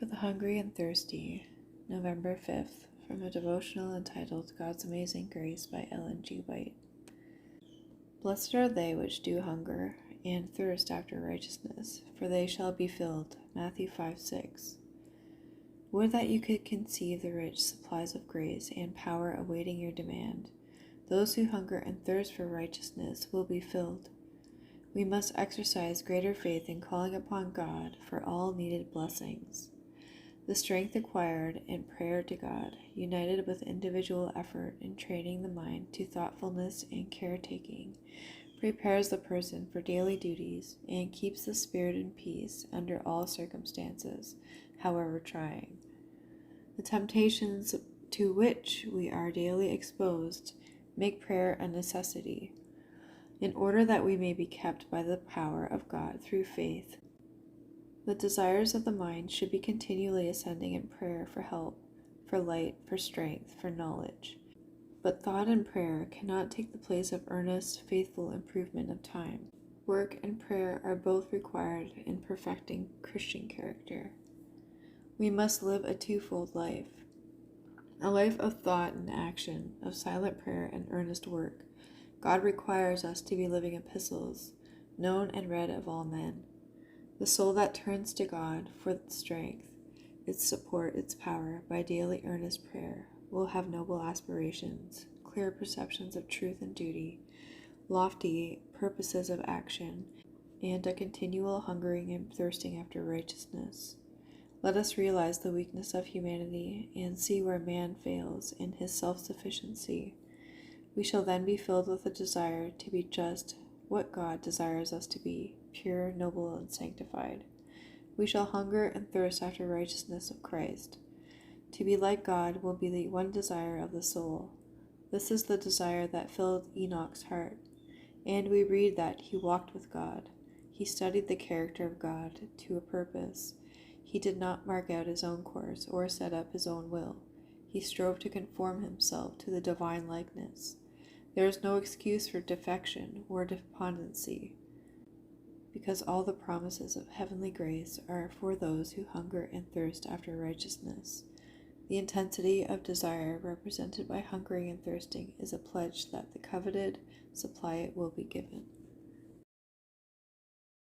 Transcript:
For the hungry and thirsty, November 5th, from a devotional entitled God's Amazing Grace by Ellen G. White. Blessed are they which do hunger and thirst after righteousness, for they shall be filled. Matthew 5:6. Would that you could conceive the rich supplies of grace and power awaiting your demand. Those who hunger and thirst for righteousness will be filled. We must exercise greater faith in calling upon God for all needed blessings. The strength acquired in prayer to God, united with individual effort in training the mind to thoughtfulness and caretaking, prepares the person for daily duties and keeps the spirit in peace under all circumstances, however trying. The temptations to which we are daily exposed make prayer a necessity, in order that we may be kept by the power of God through faith. The desires of the mind should be continually ascending in prayer for help, for light, for strength, for knowledge. But thought and prayer cannot take the place of earnest, faithful improvement of time. Work and prayer are both required in perfecting Christian character. We must live a twofold life, a life of thought and action, of silent prayer and earnest work. God requires us to be living epistles, known and read of all men. The soul that turns to God for its strength, its support, its power, by daily earnest prayer, will have noble aspirations, clear perceptions of truth and duty, lofty purposes of action, and a continual hungering and thirsting after righteousness. Let us realize the weakness of humanity and see where man fails in his self-sufficiency. We shall then be filled with a desire to be just what God desires us to be, pure, noble, and sanctified. We shall hunger and thirst after righteousness of Christ. To be like God will be the one desire of the soul. This is the desire that filled Enoch's heart, and we read that he walked with God. He studied the character of God to a purpose. He did not mark out his own course or set up his own will. He strove to conform himself to the divine likeness. There is no excuse for defection or despondency, because all the promises of heavenly grace are for those who hunger and thirst after righteousness. The intensity of desire represented by hungering and thirsting is a pledge that the coveted supply will be given.